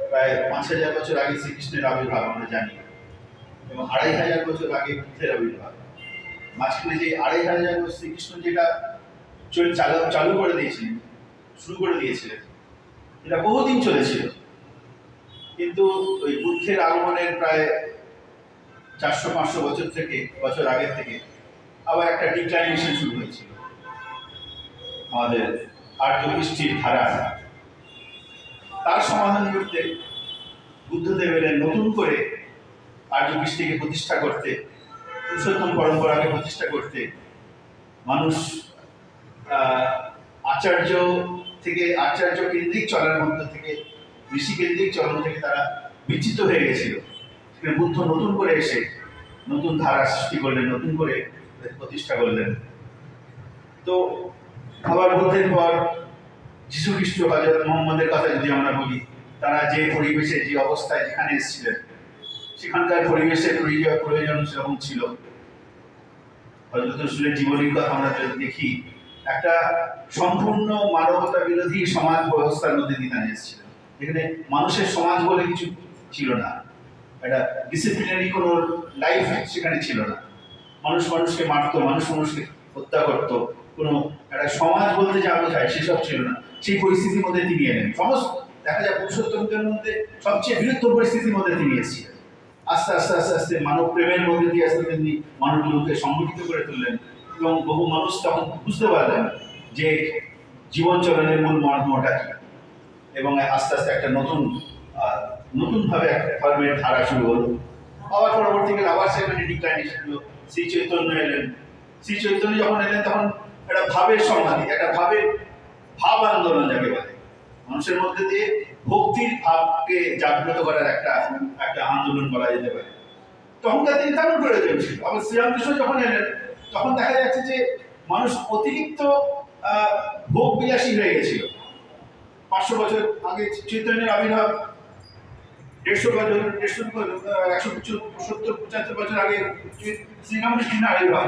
প্রায় 5,000 বছর আগে শ্রীকৃষ্ণের আবির্ভাব আমরা জানি, এবং 2,500 বছর আগে বুদ্ধের আবির্ভাব। মাঝখানে যে 2,500 বছর শ্রীকৃষ্ণ যেটা চালু করে দিয়েছিলেন, শুরু করে দিয়েছিলেন, এটা বহুদিন চলেছিল। কিন্তু ওই বুদ্ধের আগমনের প্রায় 400-500 বছর আগের থেকে আবার একটা ডিক্লাইনেশন শুরু হয়েছিল আমাদের আর্য কৃষ্টির ধারা। তার সমাধান করতে বুদ্ধদেব এলেন নতুন করে আর্য কৃষ্টিকে প্রতিষ্ঠা করতে, পুরুষোত্তম পরম্পরাকে প্রতিষ্ঠা করতে। মানুষ আচার্য কেন্দ্রিক চলার মধ্য থেকে, ঋষি কেন্দ্রিক চলন থেকে তারা বিচ্যুত হয়ে গেছিল। সেখানে বুদ্ধ নতুন করে এসে নতুন ধারা সৃষ্টি করলেন, নতুন করে প্রতিষ্ঠা করলেন। তো আবার বুদ্ধের পর যীশু খ্রিস্ট, হযরত মুহাম্মদের কথা যদি আমরা বলি, তারা যে পরিবেশে, যে অবস্থায় যেখানে এসেছিলেন, সেখানকার পরিবেশের প্রয়োজন সেরকম ছিল। হযরত রাসূলের জীবনীর কথা আমরা যদি দেখি, একটা সম্পূর্ণ মানবতা বিরোধী সমাজ ব্যবস্থার মধ্যে দিয়ে এসেছিলেন, যেখানে মানুষের সমাজ বলে কিছু ছিল না, একটা ডিসিপ্লিনারি কোনো লাইফ সেখানে ছিল না। মানুষ মানুষকে মারত, মানুষ মানুষকে হত্যা করত, কোনো একটা সমাজ বলতে যা বোঝায় সেসব ছিল না। সেই পরিস্থিতির মধ্যে তিনি এলেন। সমস্ত দেখা যায় পুরুষোত্তমদের মধ্যে সবচেয়ে বিরুদ্ধ পরিস্থিতির মধ্যে তিনি এসেছিলেন। আস্তে আস্তে আস্তে আস্তে মানব প্রেমের মধ্যে দিয়ে আস্তে তিনি মানুষগুলোকে সংগঠিত করে তুললেন, এবং বহু মানুষ তখন বুঝতে পারলেন যে জীবন চলনের মূল মর্মটা কি। এবং আস্তে আস্তে একটা নতুনভাবে একটা ধর্মের ধারা শুরু হলো। আবার পরবর্তীকালে আবার সেখানে ডিক্লাইনেশন হলো। শ্রী চৈতন্য এলেন। শ্রী চৈতন্য যখন এলেন, তখন একটা ভাবের সমাধি, একটা ভাব আন্দোলন যাকে বলে, মানুষের মধ্যে দিয়ে ভক্তির ভাবকে জাগ্রত করার একটা আন্দোলন বলা যেতে পারে। তখনকার তিনি তেমন প্রয়োজন ছিল। আবার শ্রীরামকৃষ্ণ যখন এলেন, তখন দেখা যাচ্ছে যে মানুষ অতিরিক্ত ভোগ বিলাসী হয়ে গেছিল। 500 বছর আগে চৈতন্যের আবির্ভাব, 170-75 বছর আগে শ্রীরামকৃষ্ণের আবির্ভাব।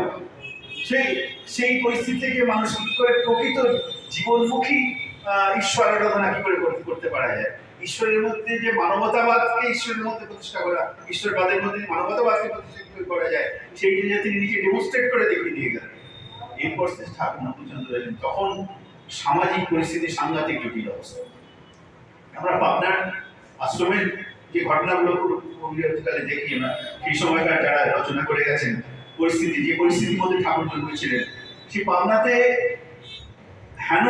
সেই পরিস্থিতি থেকে মানুষ কি করে প্রকৃত জীবনমুখী ঈশ্বর আরাধনা কি করে করতে পারা যায়, ঈশ্বরের মধ্যে যে মানবতাবাদকে ঈশ্বরের মধ্যে প্রতিষ্ঠা করা, ঈশ্বরবাদের মধ্যে মানবতাবাদকে প্রতিষ্ঠা করা যায়, সেইটি যে তিনি নিজে ডেমনস্ট্রেট করে দেখিয়ে দিয়ে গেলেন। এরপর ঠাকুর নবচন্দ্র এলেন। তখন সামাজিক পরিস্থিতি সাংঘাতিক জটিল অবস্থা। আমরা পাবনার আশ্রমের যে ঘটনাগুলো পরবর্তীকালে দেখি না, সেই সময়কার যারা রচনা করে গেছেন যে পরিস্থিতির মধ্যে ঠাকুর জন্মেছিলেন, সেই পাবনাতে হেন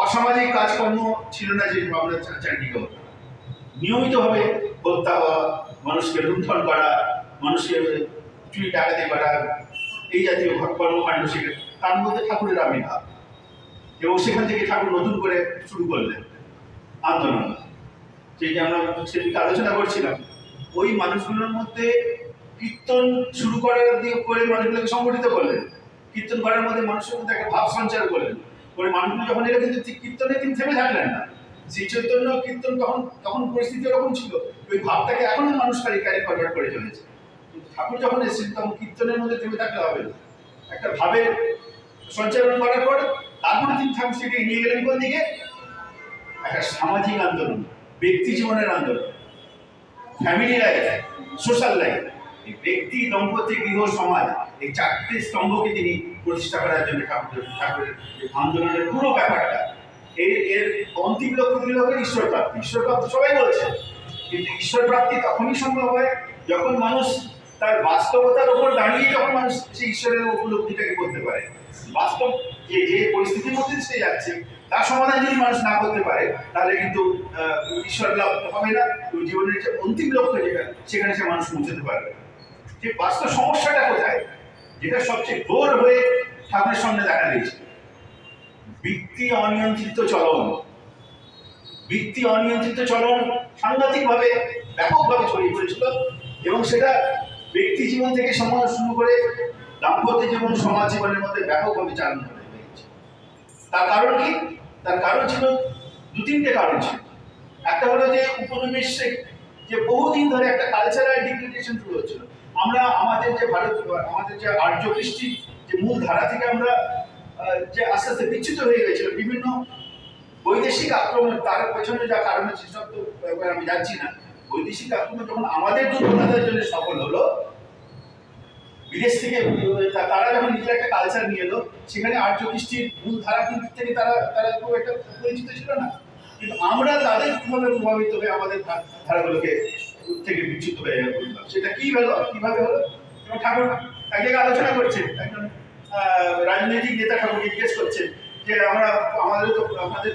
অসামাজিক কাজকর্ম ছিল না যে পাবনার চারদিকে হতো। নিয়মিতভাবে হত্যা হওয়া, মানুষকে লুণ্ঠন করা, মানুষকে চুরি ডাকাতি করা, এই জাতীয় কর্মকাণ্ড ছিল। তার মধ্যে ঠাকুরের আবির্ভাব, এবং সেখান থেকে ঠাকুর নতুন করে শুরু করলেন আন্দোলন। যেটি আমরা সেদিকে আলোচনা করছিলাম, ওই মানুষগুলোর মধ্যে কীর্তন শুরু করে মানুষগুলোকে সংগঠিত করলেন। কীর্তন করার মধ্যে মানুষের মধ্যে একটা ভাব সঞ্চার করলেন। মানুষগুলো যখন এলো, কিন্তু কীর্তনে তিনি থেমে থাকলেন না। শ্রী চৈতন্য কীর্তন তখন পরিস্থিতি এরকম ছিল, ওই ভাবটাকে এখনো মানুষ ক্যারি ফরওয়ার্ড করে চলেছে। ঠাকুর যখন এসেছেন, তখন কীর্তনের মধ্যে থেমে থাকলে হবে না। একটা ভাবের সঞ্চারণ করার পর তারপরে তিনি ঠাকুর সেটাকে নিয়ে গেলেন কোন দিকে, একটা সামাজিক আন্দোলন, ব্যক্তি জীবনের আন্দোলন, ফ্যামিলি লাইফ, সোশ্যাল লাইফ, এই ব্যক্তি, দম্পতি, গৃহ, সমাজ, এই 4টে স্তম্ভকে তিনি প্রতিষ্ঠা করার জন্য ঠাকুরের আন্দোলনের পুরো ব্যাপারটা। এর অন্তিম লক্ষ্য ছিল ঈশ্বর প্রাপ্তি। ঈশ্বর প্রাপ্তি সবাই বলেছে, কিন্তু ঈশ্বর প্রাপ্তি তখনই সম্ভব হয় যখন মানুষ তার বাস্তবতার উপর দাঁড়িয়ে, যখন মানুষ সেই ঈশ্বরের উপলব্ধিটাকে করতে পারে। বাস্তব যে পরিস্থিতির মধ্যে সে যাচ্ছে, তার সমাধান যদি মানুষ না করতে পারে, তাহলে কিন্তু ঈশ্বর লাভ হবে না। জীবনের যে অন্তিম লক্ষ্য যেটা, সেখানে সে মানুষ পৌঁছতে পারবে। যে বাস্তব সমস্যাটা কোথায়, যেটা সবচেয়ে ঘোর হয়ে ঠাকুরের সামনে দেখা দিয়েছে, বৃত্তি অনিয়ন্ত্রিত চলন সাংঘাতিকভাবে ব্যাপকভাবে ছড়িয়ে পড়েছিল, এবং সেটা ব্যক্তি জীবন থেকে সমাজ শুরু করে দাম্পত্য জীবন, সমাজ জীবনের মধ্যে ব্যাপকভাবে চালনা করে হয়েছে। তার কারণ কি? তার কারণ ছিল 2-3টে কারণ ছিল। একটা হলো যে উপনিবেশিক যে বহুদিন ধরে একটা কালচারাল ডিগ্রেডেশন শুরু হচ্ছিল। আমরা আমাদের যে আর্য কৃষ্টির যে মূল ধারা থেকে আমরা যে আস্তে আস্তে বিচ্যুত হয়ে গেছিল, বিভিন্ন বৈদেশিক আক্রমণ তার পেছনে যা কারণ আছে সেসব তো এবার আমি যাচ্ছি না। বৈদেশিক আক্রমণ যখন আমাদের দুর্বলতার জন্য সফল হলো, বিদেশ থেকে তারা যখন নিজের একটা কালচার নিয়ে এলো, সেখানে আর্য কৃষ্টির মূল ধারা কিন্তু থেকে তারা তারা খুব একটা পরিচিত ছিল না, কিন্তু আমরা তাদের কিভাবে প্রভাবিত হয়ে আমাদের ধারাগুলোকে থেকে বিচ্যুত হয়ে পড়লাম। সেটা কি হলো, কিভাবে হলো? এবং ঠাকুর এক জায়গায় আলোচনা করছেন, একজন রাজনৈতিক নেতা ঠাকুরকে জিজ্ঞেস করছেন যে আমাদের তো আমাদের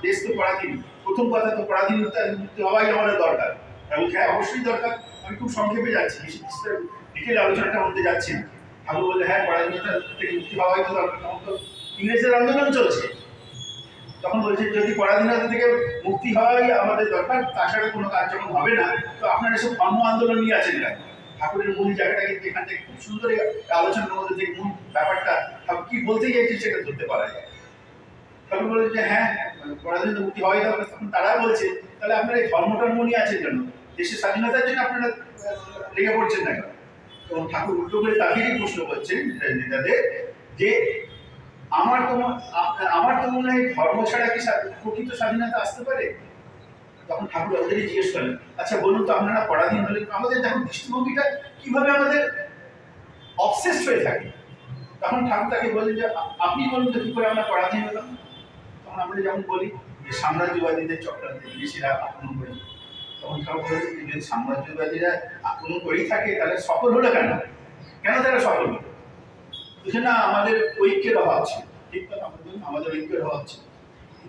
দেশ তো পরাধীন, প্রথম কথা তো পরাধীনতা মুক্তি হওয়াই আমাদের দরকার। এবং হ্যাঁ, অবশ্যই দরকার। আমি খুব সংক্ষেপে যাচ্ছি, বেশি বিকেল আলোচনাটার মধ্যে যাচ্ছি না। ঠাকুর বলে হ্যাঁ, পরাধীনতা থেকে মুক্তি হওয়াই তো দরকার, তখন তো ইংরেজদের আন্দোলন চলছে। তখন বলছে যদি পরাধীনতা থেকে মুক্তি হওয়াই আমাদের দরকার, তাছাড়া কোনো কাজ যখন হবে না, তো আপনারা এসব ধর্ম আন্দোলন নিয়ে আছেন কেন? ঠাকুরের মূল জায়গাটা কিন্তু এখান থেকে খুব সুন্দর আলোচনার মধ্যে যে মূল ব্যাপারটা ঠাকুর কি বলতে চাইছে সেটা ধরতে পারা যায়। ঠাকুর বলে যে হ্যাঁ, পরাধীনতা মুক্তি হওয়াই দরকার। তখন তারা বলছে তাহলে আপনারা এই ধর্ম টর্ম নিয়ে আছেন কেন? দেশের স্বাধীনতার জন্য আপনারা লেগে পড়ছেন না কেন? এবং ঠাকুর উল্টো করে তাদেরই প্রশ্ন করছেন নেতাদের যে আমার তো মনে হয় ধর্ম ছাড়া কি প্রকৃত স্বাধীনতা আসতে পারে? তখন ঠাকুর ওদেরই জিজ্ঞেস করেন, আচ্ছা বলুন তো আপনারা পরাধীন হলেন, আমাদের দেখুন দৃষ্টিভঙ্গিটা কিভাবে আমাদের অবসেসড হয়ে থাকে। তখন ঠাকুর তাকে বলেন যে আপনি বলুন তো কি করে আমরা পরাধীন হলাম? তখন আমরা যেমন বলি যে সাম্রাজ্যবাদীদের চক্রান্তে বিদেশিরা আক্রমণ করে। তখন ঠাকুর বলেন যদি সাম্রাজ্যবাদীরা আক্রমণ করেই থাকে তাহলে সফল হলো কেন? কেন তারা সফল হলো? বুঝে না, আমাদের ঐক্যের অভাব ছিল। ठीक কথা বলুন, আমাদের ঐক্যের অভাব ছিল।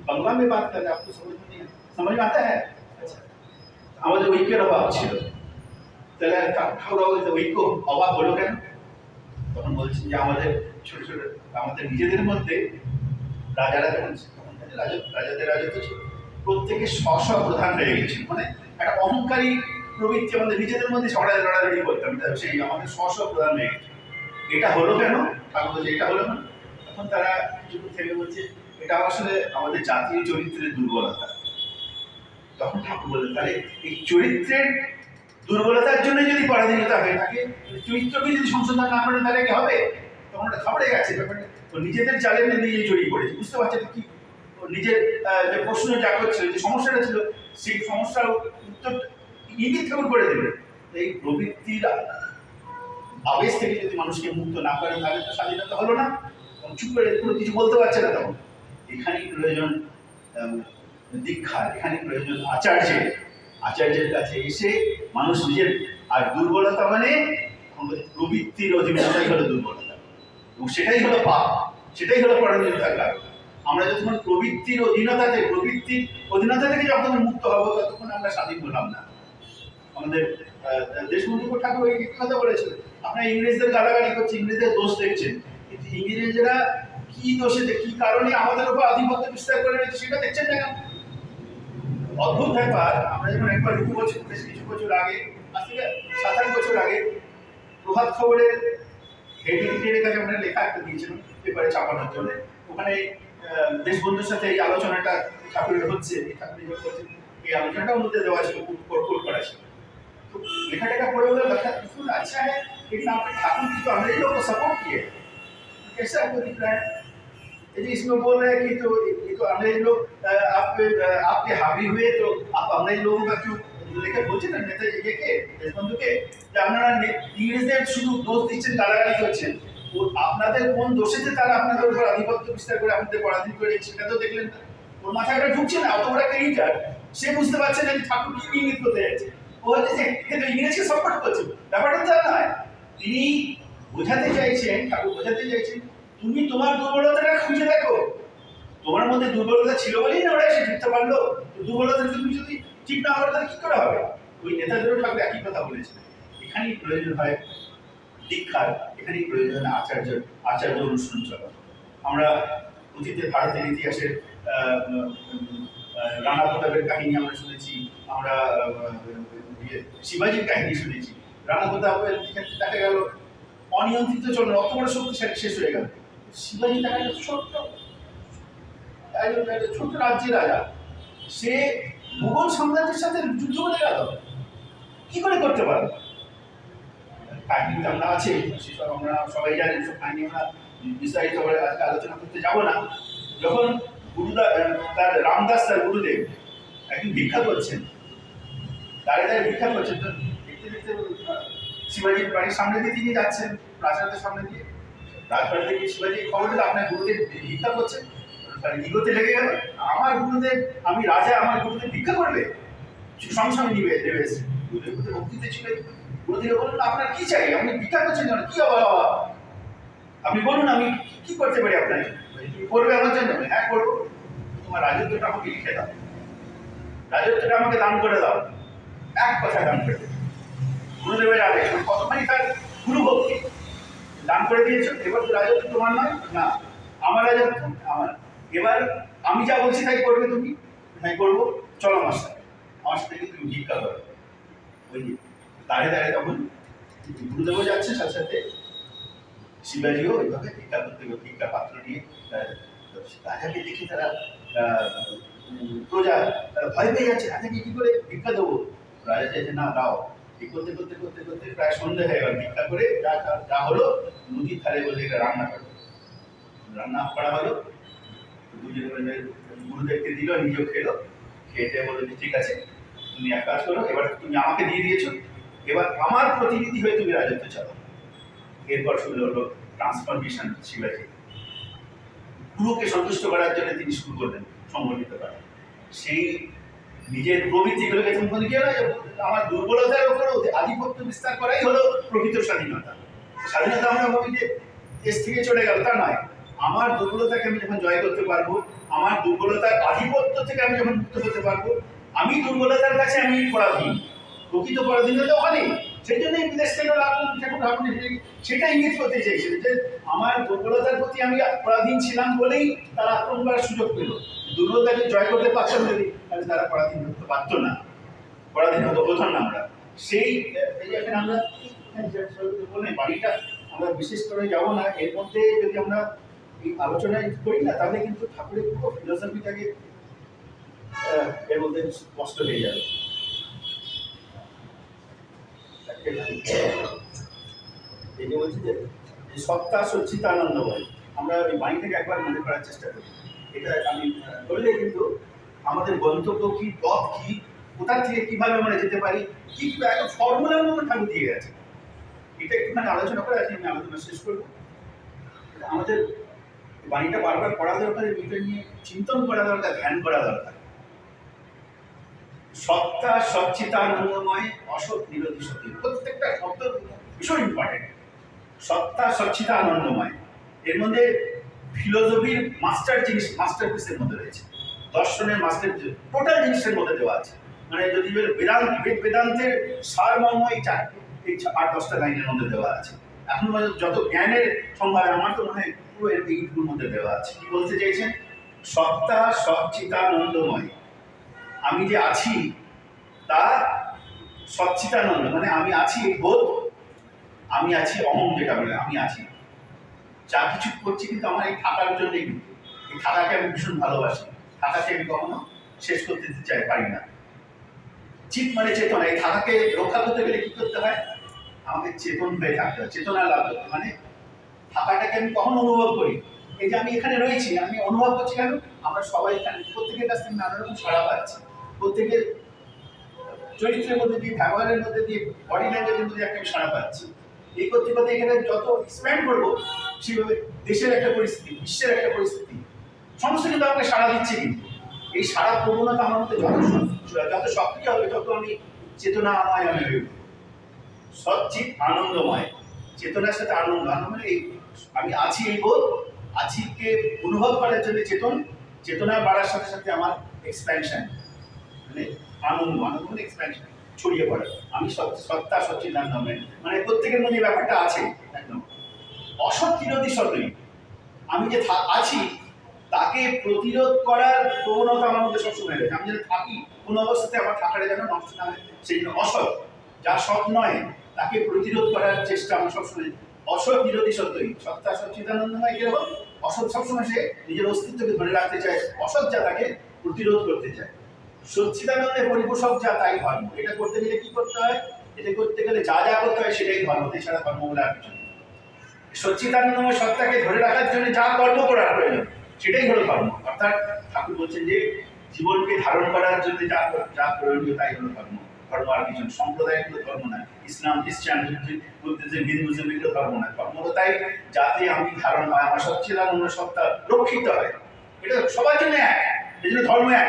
বাংলা में बात कर रहे हैं, आपको समझ में आता है? अच्छा, আমাদের ঐক্যের অভাব ছিল। তাহলে ঠাকুর বলতে ঐক্য অভাব হলো কেন? তখন বলছেন যে আমাদের ছোট ছোট আমাদের নিজেদের মধ্যে রাজারা যখন রাজাদের রাজত্ব ছিল, প্রত্যেকে স্ব প্রধান হয়ে গেছিল। মানে একটা অহংকারী প্রবৃত্তি আমাদের নিজেদের মধ্যে লড়ালড়ি করতাম, সেই আমাদের স্ব প্রধান হয়ে গেছে। এটা হলো কেন? ঠাকুর বলছে এটা হলো কেন? তখন তারা কিছুক্ষণ থেকে বলছে এটা আসলে আমাদের জাতীয় চরিত্রের দুর্বলতা। তখন ঠাকুর বললেন তাহলে এই চরিত্রের দুর্বলতার জন্য যদি পরাধীনতা হয়ে থাকে, চরিত্রকে যদি সংশোধন না করে তাহলে কি হবে? তখন ওটা খবরে গেছে ব্যাপারটা, নিজেদের জালে নিয়ে জড়িয়ে পড়েছে। বুঝতে পারছে কি নিজের যে প্রশ্ন যা করছিল, যে সমস্যাটা ছিল, সেই সমস্যার উত্তর ইঙ্গিত ঠাকুর করে দেবে। এই প্রবৃত্তির আবেশ থেকে যদি মানুষকে মুক্ত না করে তাহলে তো স্বাধীনতা হলো না। চুপ করে কোনো কিছু বলতে পারছে না। তখন এখানেই প্রয়োজন দীক্ষার, এখানেই প্রয়োজন আচার্যের কাছে এসে মানুষ নিজের, আর দুর্বলতা মানে প্রবৃত্তির অধীনতাই হলো দুর্বলতা, এবং সেটাই হলো পাপ, সেটাই হলো পরাধীনতার কারণ। আমরা যতক্ষণ প্রবৃত্তির অধীনতা থেকে যতক্ষণ মুক্ত হবো ততক্ষণ আমরা স্বাধীন হলাম না। আমাদের দেশবন্ধু ঠাকুর এই কথা বলেছিলেন, আপনারা ইংরেজদের গালাগালি করছেন, ইংরেজদের দোষ দেখছেন, কিন্তু ইংরেজরা কি দোষে, কি কারণে আমাদের উপর আধিপত্য বিস্তার করে রয়েছে সেটা দেখছেন না কেন? অদ্ভুত ব্যাপার। আমরা যখন একবার বেশ কিছু বছর আগে, আজ থেকে 7-8 বছর আগে, প্রভাত খবরের হেডিংটের কাছে আমরা লেখা একটা দিয়েছিলাম পেপারে ছাপানোর জন্য। ওখানে দেশবন্ধুর সাথে এই আলোচনাটা ঠাকুরের হচ্ছে, এই আলোচনাটার মধ্যে দেওয়া ছিল, কোট করা ছিল। तो लिखा टेका पढ़े हुए लगता है बिल्कुल अच्छा है, लेकिन आपने ठाकुर की तो अंग्रेज लोग को सपोर्ट किए, कैसे आपको दिख रहा है? यदि इसमें बोल रहे हैं कि तो ये तो अंग्रेज लोग आपके हावी हुए, तो आप अंग्रेज लोगों का क्यों लेकर बोलছেন না নেতা একে দেশবন্ধুকে যে আপনারা ইংরেজদের শুধু দোষ দিচ্ছেন, গালাগালি করছেন, ও আপনাদের কোন দোষেতে তারা আপনাদের উপর আধিপত্য বিস্তার করে আপনাদের পরাধীন করে সেটা তো দেখলেন না। ওর মাথায় এটা ঢুকছে না, অত বড় একটা লিডার, সে বুঝতে পারছে না যে ঠাকুর কি ইঙ্গিত করতে যাচ্ছে। ও হচ্ছে কিন্তু ইংরেজকে সাপোর্ট করছে, ব্যাপারটা তা নয়। তিনি বোঝাতে চাইছেন, ঠাকুর বোঝাতে চাইছেন তুমি তোমার দুর্বলতাটা খুঁজে দেখো। তোমার মধ্যে দুর্বলতা ছিল বলেই না ওরা এসে জিততে পারলো। দুর্বলতা তুমি যদি ঠিক না করো তাহলে কি করে হবে? ওই নেতাদেরও ঠাকুর একই কথা বলেছেন। এখানেই প্রয়োজন হয় দীক্ষার, এখানেই প্রয়োজন আচার্য অনুসরণ চলা। আমরা অতীতে ভারতের ইতিহাসের রানা প্রতাপের কাহিনী আমরা শুনেছি, আমরা শিবাজির কাহিনী শুনেছি। রানা প্রতাপের ক্ষেত্রে দেখা গেল অনিয়ন্ত্রিত চলন, অত বড় শক্তিশালী শেষ হয়ে গেল। শিবাজি দেখা গেল ছোট্ট রাজ্যের রাজা, সে মুঘল সাম্রাজ্যের সাথে যুদ্ধ করে গেল, কি করে করতে পারবে? কাহিনী আমরা আছে, সেসব আমরা সবাই জানি, সব কাহিনী আমরা বিস্তারিত করে আজকে আলোচনা করতে যাব না। যখন তার রামদাস তার গুরুদেব একদিন ভিক্ষা করছেন, দাঁড়িয়ে দাঁড়িয়ে ভিক্ষা করছেন। তো দেখতে দেখতে শিবাজির বাড়ির সামনে দিয়ে তিনি যাচ্ছেন, প্রাসাদের সামনে দিয়ে। রাজবাড়ি থেকে শিবাজি খবর দিল আপনার গুরুদেব ভিক্ষা করছেন। ইগোতে লেগে গেল, আমার গুরুদেব, আমি রাজা, আমার গুরুদেব ভিক্ষা করবে? সঙ্গে সঙ্গে নেবে এসে গুরুদেব ভক্তিতে ছিলেন। গুরুদেব বললেন আপনার কি চাই, আপনি ভিক্ষা করছেন কেন, কি অভাব? আপনি বলুন আমি কি করতে পারি আপনার জন্য? তুমি করবে আমার জন্য? হ্যাঁ করবো। তোমার রাজত্বটা আমাকে লিখে দাও, রাজত্বটা আমাকে দান করে দাও, এক কথায় দান করে দেবে। গুরুদেবের আদেশ, কতখানি তার গুরু ভক্তি, দান করে দিয়েছ। এবার তো রাজত্ব তোমার নয়, না আমার রাজত্ব, আমার। এবার আমি যা বলছি তাই করবে তুমি? হ্যাঁ করবো। চলো আমার সাথে, আমার সাথে তুমি ভিক্ষা করো। ওই দাঁড়িয়ে দাঁড়িয়ে তখন গুরুদেবও যাচ্ছে, সাথে সাথে শিবাজিও ওইভাবে ভিক্ষা করতে, ভিক্ষা পাত্র নিয়ে রাজাকে দেখে তারা প্রজা তারা ভয় পেয়ে যাচ্ছে, রাজাকে কি করে ভিক্ষা দেবো? রাজা চাইছে না দাও। এই করতে করতে করতে করতে প্রায় সন্ধ্যে হয়ে গেল। ভিক্ষা করে যা হলো, নদীর ধারে বলে এটা রান্না করো। রান্না করা হলো, দুজনে গুরুদেবকে দিল, নিজেও খেলো। খেতে বললো যে ঠিক আছে, তুমি এক কাজ করো, এবার তুমি আমাকে দিয়ে দিয়েছো, এবার আমার প্রতিনিধি হয়ে তুমি রাজত্ব চালাও। এরপর শুরু হলো ট্রান্সফরমেশন। শিবাজি গুরুকে সন্তুষ্ট করার জন্য তিনি শুরু করলেন সংগঠিত করা। সেই নিজের প্রবৃত্তিগুলোকে সম্পন্ন কি হলো, আমার দুর্বলতার উপরেও আধিপত্য বিস্তার করাই হলো প্রকৃত স্বাধীনতা। স্বাধীনতা আমরা ভাবি যে দেশ থেকে চলে গেল, তা নয়। আমার দুর্বলতাকে আমি যখন জয় করতে পারবো, আমার দুর্বলতার আধিপত্য থেকে আমি যখন মুক্ত হতে পারবো, আমি দুর্বলতার কাছে আমি পরাধীন। প্রকৃত পরাধীনতা ওখানে। সেই জন্যই বিদেশ থেকে আপনি সেটা ইঙ্গিত করতে চাইছিলেন যে আমার দুর্বলতার প্রতি আমি পরাধীন ছিলাম বলেই তারা আক্রমণ করার সুযোগ পেল। দুর্বলতাকে জয় করতে পারতাম যদি, তাহলে তারা পরাধীন হতে পারত না, পরাধীন হতে হতাম না আমরা। সেই এখানে আমরা বললেন বাড়িটা আমরা বিশেষ করে যাবো না, এর মধ্যে যদি আমরা এই আলোচনায় করি না, তাহলে কিন্তু ঠাকুরের পুরো ফিলোসফিটাকে এর মধ্যে স্পষ্ট হয়ে যাবে। এই যে বলছি যে সত্তা সচ্চিদানন্দময়, আমরা ওই বাণীটাকে একবার মনে করার চেষ্টা করি। এটা আমি বললে কিন্তু আমাদের গন্তব্য কি, পথ কি, কোথা থেকে কিভাবে আমরা যেতে পারি, কি একটা ফর্মুলার মতো ঠাকুর দিয়ে গেছে। এটা একটুখানি আলোচনা করে আজকে আমি আলোচনা শেষ করবো। আমাদের বাণীটা বারবার পড়া দরকার, এটা নিয়ে চিন্তন করা দরকার, ধ্যান করা দরকার। সত্তা সচ্চিদানন্দময়, অসৎ নিরোধী সত্য, প্রত্যেকটা শব্দ ভীষণ ইম্পর্টেন্ট। সত্তা সচ্চিদানন্দময়, এর মধ্যে ফিলোসফির মাস্টার জিনিস, মাস্টার পিসের মধ্যে রয়েছে, দর্শনের মাস্টার টোটাল জিনিসের মধ্যে দেওয়া আছে। মানে যদি বেদান্তের সারমর্ম এই 8-10টা লাইনের মধ্যে দেওয়া আছে। এখন যত জ্ঞানের সম্ভার, আমার তো মনে হয় পুরো এইটুকুর মধ্যে দেওয়া আছে। কি বলতে চাইছেন? সত্তা সচ্চিদানন্দময়, আমি যে আছি তা সচ্চিদানন্দ, মানে আমি আছি এই বোধ, আমি আছি অহং, যেটা বলে আমি আছি, যা কিছু করছি কিন্তু আমার এই থাকার জন্যই। কিন্তু এই থাকাকে আমি ভীষণ ভালোবাসি, থাকাকে আমি কখনো শেষ করতে চাই পারি না। চিত মানে চেতনা, এই থাকাকে রক্ষা করতে গেলে কি করতে হয়? আমাকে চেতন হয়ে থাকতে হয়, চেতনা লাভ করতে, মানে থাকাটাকে আমি কখনো অনুভব করি। এই যে আমি এখানে রয়েছি, আমি অনুভব করছি কেন? আমরা সবাই এখানে প্রত্যেকের কাছ থেকে নানা রকম সাড়া পাচ্ছি, প্রত্যেকের চরিত্রের মধ্যে দিয়ে, ব্যবহারের মধ্যে দিয়ে, বডি ল্যাঙ্গুয়েজের মধ্যে একটা আমি সাড়া পাচ্ছি। এই করতে করতে এখানে যত এক্সপ্যান্ড করবো, সেভাবে দেশের একটা পরিস্থিতি, বিশ্বের একটা পরিস্থিতি, সমস্ত কিন্তু আমাকে সাড়া দিচ্ছে। কিন্তু এই সাড়া প্রবণতা আমার মধ্যে যত সক্রিয় হবে, তত আমি চেতনাময় আমি হয়ে উঠব। সচ্চিত আনন্দময়, চেতনার সাথে আনন্দ, আনন্দ মানে এই আমি আছি এই বোধ, আছিকে অনুভব করার জন্য চেতনা বাড়ার সাথে সাথে আমার এক্সপ্যানশন, মানে আনন্দ, আনন্দ মানে এক্সপ্যানশন, ছড়িয়ে পড়ে। আমি সত্তা সচ্চিদানন্দময়, মানে প্রত্যেকের মধ্যে ব্যাপারটা আছে একদম। অসৎ বিরোধী সতই, আমি যে আছি তাকে প্রতিরোধ করার প্রবণতা আমার মধ্যে সবসময় রয়েছে। আমি যেন থাকি, কোনো অবস্থাতে আমার থাকাটা যেন নষ্ট না হয়, সেই জন্য অসৎ, যা সৎ নয় তাকে প্রতিরোধ করার চেষ্টা আমার সবসময়। অসৎ বিরোধী সত্যই, সত্তা সচ্চিদানন্দময় কিরকম? অসৎ সবসময় সে নিজের অস্তিত্বকে ধরে রাখতে চায়, অসৎ যা তাকে প্রতিরোধ করতে চায়। সচ্চিদানন্দে পরিপোষক যা, তাই ধর্ম। এটা করতে গেলে কি করতে হয়? এটা করতে গেলে যা যা করতে হয় সেটাই ধর্ম, এছাড়া ধর্ম বলে আর কিছু। সচ্চিদানন্দময় সত্তাকে ধরে রাখার জন্য যা কর্ম করার প্রয়োজন সেটাই হলো ধর্ম। অর্থাৎ ঠাকুর বলছেন যে জীবনকে ধারণ করার জন্য যা যা প্রয়োজনীয় তাই হলো ধর্ম। ধর্ম আর কিছু সম্প্রদায়গুলো ধর্ম না, ইসলাম, খ্রিস্টান, বুদ্ধিজম, হিন্দুজম এগুলো ধর্ম না। ধর্ম তো তাই যাতে আমি ধারণ হয়, আমার সচ্চিদান অন্য সত্তা রক্ষিত হয়, এটা সবার জন্য এক, এই জন্য ধর্ম এক।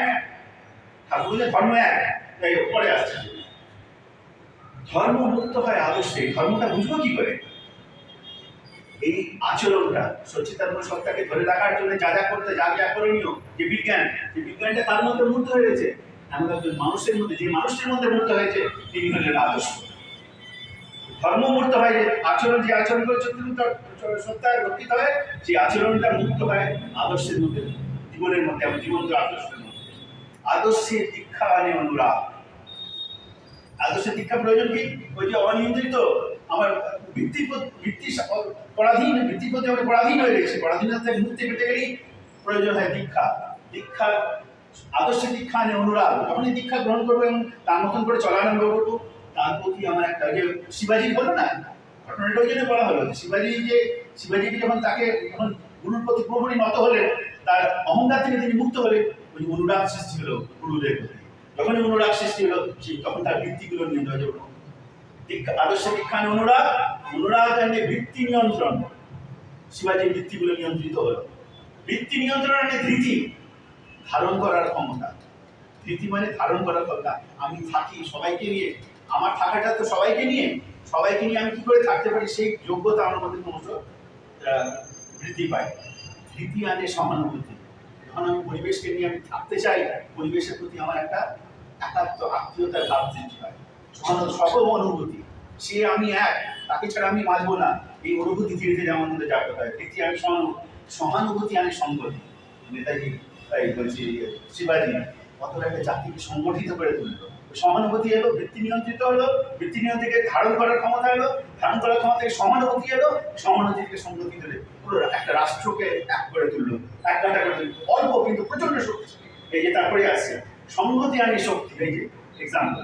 ঠাকুর বলছে ধর্ম এক। তাই পরে আসছে ধর্ম মুক্ত হয় আদর্শে। ধর্মটা বুঝবো কি করে? এই আচরণটা সচ্চিদানন্দ সত্তাকে ধরে রাখার জন্য যা যা করতে, যা যা করণীয়, যে বিজ্ঞান, যে বিজ্ঞানটা তার মধ্যে মূর্ত হয়েছে এমন একজন মানুষের মধ্যে, যে মানুষের মধ্যে মূর্ত হয়েছে তিনি হলেন আদর্শ। ধর্ম মূর্ত হয় যে আচরণ, যে আচরণ করে সত্তায় রক্ষিত হয়, সেই আচরণটা মুক্ত হয় আদর্শের মধ্যে, জীবনের মধ্যে, আমার জীবন্ত আদর্শের মধ্যে। আদর্শের দীক্ষা আনে অনুরাগ। আদর্শের দীক্ষা প্রয়োজন কি? ওই যে অনিয়ন্ত্রিত আমার ভিত্তি পরাধীন, ভিত্তির প্রতি আমরা পরাধীন হয়ে গেছি, পরাধীনতা থেকে মুক্তি পেতে গেলেই প্রয়োজন হয় দীক্ষা। দীক্ষা, আদর্শের দীক্ষা আনে অনুরাগ। যখনই দীক্ষা গ্রহণ করবো এবং তার মতন করে চলা আরম্ভ করবো, তার প্রতি আমার একটা, যে শিবাজি বলো না, ঘটনাটা ওই জন্য বলা হলো শিবাজিকে যখন তাকে, যখন গুরুর প্রতি পুরোপুরি নত হলেন, তার অহংকার থেকে তিনি মুক্ত হলেন, ওই অনুরাগ সৃষ্টি হলো গুরুদের প্রতি। যখনই অনুরাগ সৃষ্টি হলো, তখন তার বৃত্তিগুলো নিয়ন্ত্রণ হয়ে যাবে। আদর্শ দীক্ষা অনুরাগ, অনুরাগ আনে বৃত্তি নিয়ন্ত্রণ। শিবাজির বৃত্তিগুলো নিয়ন্ত্রিত হলো। বৃত্তি নিয়ন্ত্রণ আনে ধৃতি, ধারণ করার ক্ষমতা। ধৃতি মানে ধারণ করার ক্ষমতা। আমি থাকি সবাইকে নিয়ে, আমার থাকাটা তো সবাইকে নিয়ে আমি কি করে থাকতে পারি, সেই যোগ্যতা আমার মধ্যে ক্রমশ বৃদ্ধি পায়। ধৃতি আনে সহানুভূতি। যখন আমি পরিবেশকে নিয়ে আমি থাকতে চাই, পরিবেশের প্রতি আমার একটা একাত্ম আত্মীয়তার ভাব সৃষ্টি হয়। সকল অনুভূতি, সে আমি এক, তাকে ছাড়া আমি বাঁচবো না, এই অনুভূতি ধীরে ধীরে আমার মধ্যে জাগ্রত হয়। ধৃতি আনে সহানুভূতি আনে সংগতি। নেতাজি, তাই বলছি শিবাজি কতটা একটা জাতিকে সংগঠিত করে তুললো। সহানুভূতি এলো, বৃত্তি নিয়ন্ত্রিত হলো, বৃত্তি নিয়ন্ত্রণকে ধারণ করার ক্ষমতা এলো, ধারণ করার ক্ষমতা থেকে সহানুভূতি এলো, সহানুভূতি থেকে সংগতি করে পুরো একটা রাষ্ট্রকে এক করে তুললো, এক ঘাটা করে তুললো। অল্প কিন্তু প্রচন্ড শক্তি। এই যে তারপরে আসছে সংগতি আনি শক্তি। এই যে এক্সাম্পল,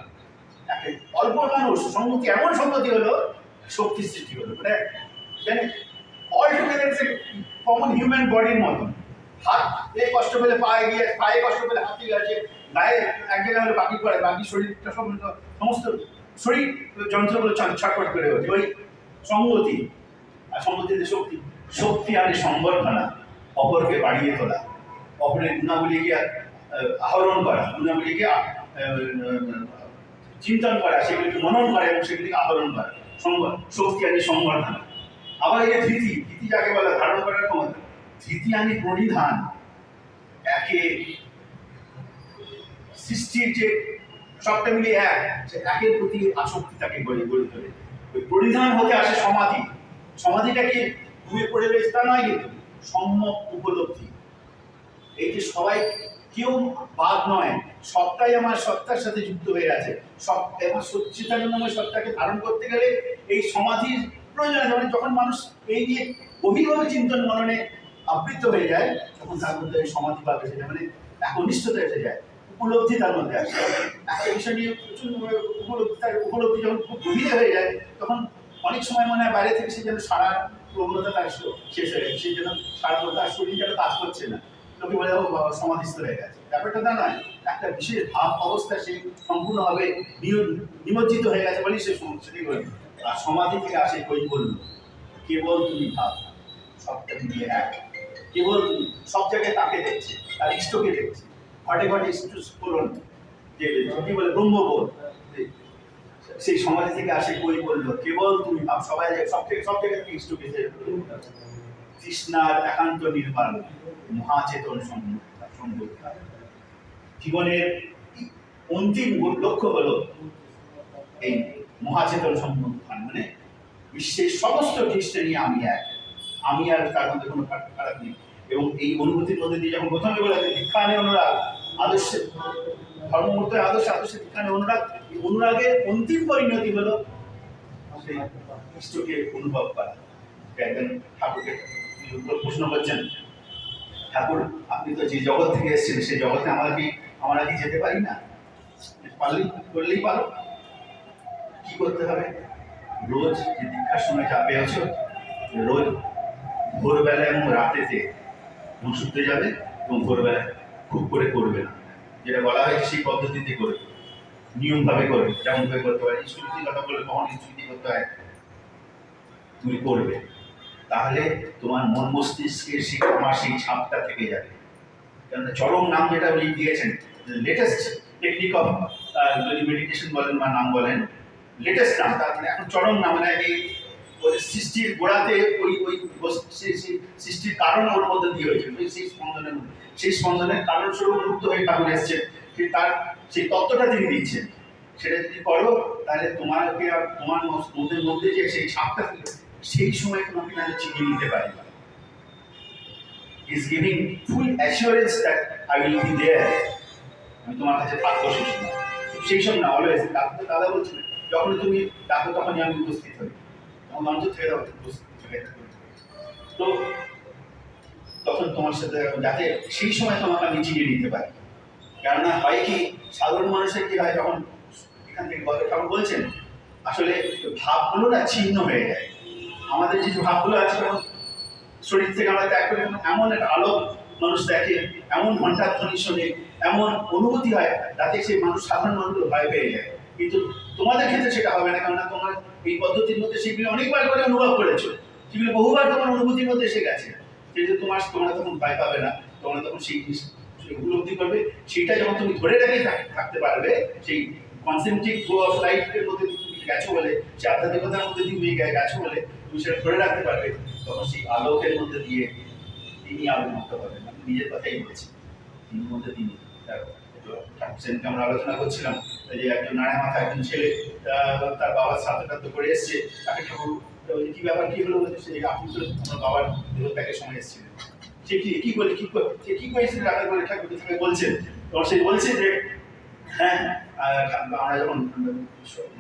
অল্প মানুষ সংগতি, এমন সংগতি হলো শক্তি সৃষ্টি হলো। মানে অল টুগেদার কমন হিউম্যান বডির মতন। হাত কষ্ট পেলে পায়ে গিয়ে, পায়ে কষ্ট পেলে হাতে গেছে, গায়ে এক জায়গায় হলে বাকি করে, বাকি শরীরটা সমস্ত শরীর যন্ত্রগুলো ছটফট করে হচ্ছে। ওই সংগতি। আর সংগতিতে শক্তি, শক্তি আনে সংবর্ধনা, অপরকে বাড়িয়ে তোলা, অপরের গুণাবলীকে আহরণ করা, গুণাবলীকে চিন্তন করা, সেগুলিকে মনন করা এবং সেগুলিকে আহরণ করা, শক্তি আনে সংবর্ধনা। আবার এই যে ধৃতি, ধৃতি যাকে বলে ধারণ করার ক্ষমতা। ধৃতি আনে প্রণিধান। একে সৃষ্টির যে সবটা মিলে এক, সে একের প্রতি আসক্তি তাকে গড়ে তোলে। ওই প্রণিধান হতে আসে সমাধি। সমাধিটা কি ঘুমিয়ে পড়ে রয়েছে তা নয়, কিন্তু সম্যক উপলব্ধি। এই যে সবাই, কেউ বাদ নয়, সবটাই আমার সত্তার সাথে যুক্ত হয়ে আছে। সব আমার সচ্চিদানন্দময় সত্তাকে ধারণ করতে গেলে এই সমাধির প্রয়োজন আছে। মানে যখন মানুষ এই নিয়ে গভীরভাবে চিন্তন মননে আবৃত হয়ে যায়, তখন তার মধ্যে সমাধি ভাব এসে যায়, মানে একনিষ্ঠতা এসে যায়, উপলব্ধি তার মধ্যে আসে। একটা বিষয় নিয়ে প্রচুর উপলব্ধি যখন খুব গভীরে হয়ে যায়, তখন অনেক সময় মনে হয় বাইরে থেকে সে যেন সারা প্রবণতা তার শেষ হয়ে গেছে, সেই জন্য সারা তার শরীর যেন কাজ করছে না, লোকে বলে সমাধিস্থ হয়ে গেছে। ব্যাপারটা তা নয়, একটা বিশেষ ভাব অবস্থা সে সম্পূর্ণভাবে নিমজ্জিত হয়ে গেছে বলেই সে সেটাই বলে। আর সমাধি থেকে আসে কই বলল, কেবল তুমি ভাব, সবটা মিলিয়ে এক, কেবল তুমি, সব জায়গায় তাকে দেখছে, তার ইষ্টকে দেখছে, ঘটে ঘটে স্ফুরণ, যে কি বলে ব্রহ্মবোধ, সেই সমাধি থেকে আসে কই বলল, কেবল তুমি ভাব, সবাই সব জায়গা থেকে ইষ্টকে তৃষ্ণার একান্ত নির্বাণ, মহাচেতন সম্ভব। জীবনের অন্তিম লক্ষ্য হলো এই মহাচেতন সম্ভব, মানে বিশ্বের সমস্ত জিনিসটা নিয়ে আমি এক, আমি আর তার মধ্যে কোনো ফারাক নেই। এবং এই অনুভূতির মধ্যে দিয়ে যখন প্রথমে বলা যায় দীক্ষা আনে অনুরাগ, আদর্শে ধর্মমূর্ত আদর্শে দীক্ষা আনে অনুরাগ, এই অনুরাগের অন্তিম পরিণতি হলো সেই ইষ্টকে অনুভব করা। একজন ঠাকুরকে প্রশ্ন করছেন, ঠাকুর আপনি তো যে জগৎ থেকে এসেছেন, সেই জগতে আমরা কি যেতে পারি না? করলেই পারো। কি করতে হবে? রোজ যে দীক্ষার সময় যা পেয়েছ, রোজ ভোরবেলা এবং রাতেতে এবং শুতে যাবে এবং ভোরবেলা খুব করে করবে না, যেটা বলা হয়েছে সেই পদ্ধতিতে করবে, নিয়মভাবে করবে, যেমনভাবে করতে হয়। স্মৃতির কথা বলে কখন স্মৃতি করতে হয় তুমি করবে, তাহলে তোমার মন মস্তিষ্কের সেই তোমার সেই ছাপটা থেকে যাবে। কারণ চরম নাম যেটা উনি দিয়েছেন, লেটেস্ট টেকনিক অফ, যদি মেডিটেশন বলেন বা নাম বলেন, লেটেস্ট নাম, তার মানে এখন চরম নাম, মানে এই সৃষ্টির গোড়াতে ওই ওই সৃষ্টির কারণ ওর মধ্যে দিয়ে হয়েছে, সেই স্পন্দনের মধ্যে, সেই স্পন্দনের কারণ স্বরূপ মুক্ত হয়ে ঠাকুর এসছে, তার সেই তত্ত্বটা তিনি দিচ্ছেন। সেটা যদি করো তাহলে তোমাকে তোমার মধ্যে মধ্যে যে সেই ছাপটা ছিল, সেই সময় তোমাকে না চিনিয়ে নিতে পারে। is giving full assurance that I will be there. আমি তোমার কাছে থাকবো সেই সময় না, অলওয়েজ। ডাক্তার দাদা বলছেন যখন তুমি ডাকো তখনই আমি উপস্থিত হই, তখন অন্তর থেকে উপস্থিত থেকে তো তখন তোমার সাথে, যাতে সেই সময় তোমাকে আমি চিনিয়ে নিতে পারি। কেননা হয় কি, সাধারণ মানুষের কি হয়, যখন এখান থেকে ঠাকুর বলছেন আসলে ভাবগুলো না ছিন্ন হয়ে যায়। আমাদের যে ভাবগুলো আছে, তখন শরীর থেকে আমরা ত্যাগ করে এমন একটা আলোক মানুষ দেখে, এমন ঘন্টার ধ্বনি শোনে, এমন অনুভূতি হয়, যাতে সেই মানুষ, সাধারণ মানুষগুলো ভয় পেয়ে যায়। কিন্তু তোমাদের ক্ষেত্রে সেটা হবে না, কেননা তোমার এই পদ্ধতির মধ্যে সেগুলো অনেকবার করে অনুভব করেছো, সেগুলো বহুবার তোমার অনুভূতির মধ্যে এসে গেছে, যেহেতু তোমরা তখন ভয় পাবে না, তোমরা তখন সেই জিনিস উপলব্ধি করবে। সেটা যখন তুমি ধরে রেখে থাকতে পারবে, সেই কনসেন্ট্রিক গো অফ লাইফের মধ্যে তুমি গেছো বলে, সেই আধ্যাত্মিকতার মধ্যে তুমি গেছো বলে তুমি সেটা ধরে রাখতে পারবে, তখন সেই আলোকের মধ্যে দিয়ে তিনি আলোকিত হবেন। আমি নিজের কথাই বলেছি, তিনি মধ্যে তিনি সেদিনকে আমরা আলোচনা করছিলাম যে একজন নারায় মাথা একজন ছেলে তার বাবার সাথে করে এসছে, তাকে ঠাকুর কি ব্যাপার কি হলো বলতে, সে আপনি তো আমার বাবার দেহত্যাগের সময় এসেছিলেন, সে কি বলে সে কি করেছিল রাখার বলে ঠাকুর বলছেন, তখন সে বলছে যে হ্যাঁ, আমরা যখন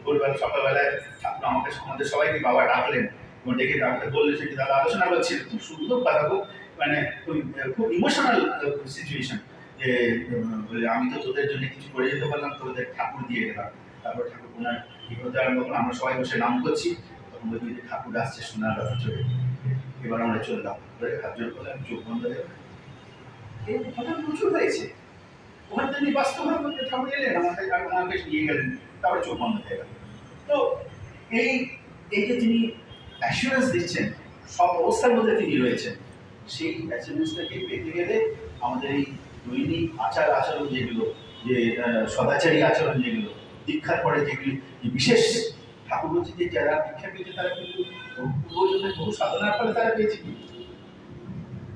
ভোরবেলা সকালবেলায় ঠাকুর আমাদের সবাইকে বাবা ডাকলেন এবং ডেকে আমাকে বললেন, সেটি তারা আলোচনা করছিলেন, খুব সুন্দর কথা, খুব মানে খুব ইমোশনাল সিচুয়েশন, যে আমি তো তোদের জন্য কিছু করে যেতে পারলাম, তোদের ঠাকুর দিয়ে গেলাম। তারপর ঠাকুর ওনার কি করতে যখন আমরা সবাই বসে নাম করছি, তখন বলছি যে ঠাকুর আসছে সোনার কথা চলে, এবার আমরা চললাম, হাত জোর করলাম, চোখ বন্ধ হয়ে এই ঘটনা প্রচুর হয়েছে। ওখানে তিনি বাস্তবের মধ্যে ঠাকুর এলেন, আমাকে নিয়ে গেলেন, তারপরে চোখ বন্ধ হয়ে গেল। তো এই যে তিনি অ্যাসুরেন্স দিচ্ছেন, সব অবস্থার মধ্যে তিনি রয়েছেন, সেই অ্যাসুরেন্সটাকে পেতে গেলে আমাদের এই দৈনিক আচার আচরণ যেগুলো, যে সদাচারী আচরণ যেগুলো, দীক্ষার পরে যেগুলি বিশেষ, ঠাকুর বলছে যে যারা দীক্ষা পেয়েছে তারা কিন্তু পূর্বজন্মের বহু সাধনার ফলে তারা পেয়েছে,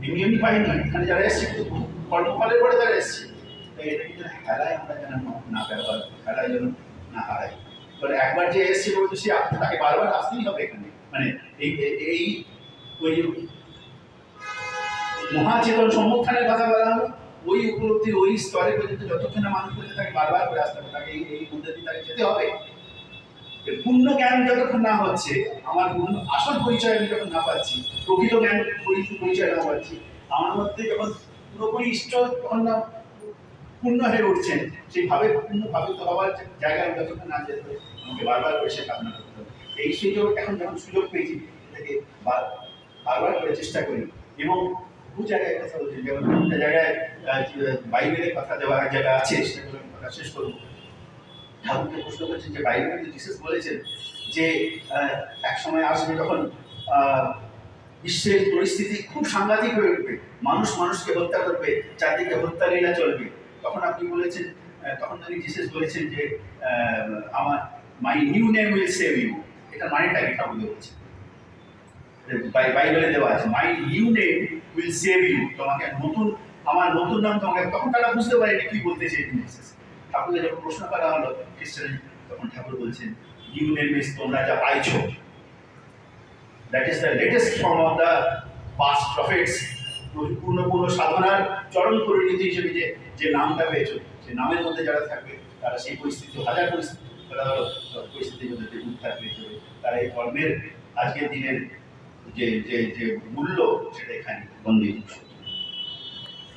এমনি এমনি পাইনি, এখানে যারা এসছে কিন্তু কর্মফলের পরে তারা এসছে। তাই এটা কিন্তু হেলায় আমরা যেন না ব্যবহার, হেলায় যেন না হারাই। মানে একবার যে এসছে বলতে সে তাকে বারবার আসতেই হবে এখানে, মানে এই ওই মহাচেতন সম্মুখানের কথা বলা হলো, ওই উপলব্ধির ওই স্তরে পর্যন্ত যতক্ষণ না মানুষ করছে তাকে বারবার করে আসতে হবে, তাকে এই মধ্যে দিয়ে তাকে যেতে হবে। পূর্ণ জ্ঞান যতক্ষণ না হচ্ছে, আমার আসল পরিচয় আমি যখন না পাচ্ছি, প্রকৃত জ্ঞান পরিচয় না পাচ্ছি, আমার মধ্যে যখন পুরোপুরি ইষ্ট যখন না পূর্ণ হয়ে উঠছেন, সেইভাবে পূর্ণ ভাবিত হওয়ার জায়গায় যতক্ষণ না যেতে হবে, আমাকে বারবার করে সে সাধনা করতে হবে। এই সুযোগ এখন যখন সুযোগ পেয়েছি, এটাকে বারবার করে চেষ্টা করি। এবং দু জায়গায় কথা বলছি, যেমন একটা জায়গায় বাইবেলের কথা দেওয়া এক জায়গায় আছে, সেগুলো আমি কথা শেষ করবো। ঠাকুরকে প্রশ্ন করছেন যে বাইবেলে জিসাস বলেছেন যে এক সময় আসবে যখন বিশ্বের পরিস্থিতি খুব সাংঘাতিক হয়ে উঠবে, মানুষ মানুষকে হত্যা করবে, চারদিকে হত্যা লীলা চলবে, তখন আপনি বলেছেন, তখন তিনি জিসাস বলেছেন যে আমার my new name will save you. এটা মানেটা কি ঠাকুর বলছে, বাইবেলে দেওয়া আছে, my new name will save you, তোমাকে নতুন, আমার নতুন নাম তোমাকে। তখন তারা বুঝতে পারেনি কি বলতে চেয়েছেন জিসাস। ঠাকুরকে যখন প্রশ্ন করা হলো খ্রিস্টান, তখন ঠাকুর বলছেন নিউ নেম ইজ তোমরা যা পাইছো, that is the latest form of the past prophets. পূর্ণ সাধনার চরম পরিণতি হিসেবে যে নামটা পেয়েছো, সেই নামের মধ্যে যারা থাকবে তারা সেই পরিস্থিতি, হাজার পরিস্থিতির মধ্যে উদ্ধার পেয়ে যাবে। তারা এই ধর্মের আজকের দিনের যে মূল্য, সেটা এখানে বন্দী।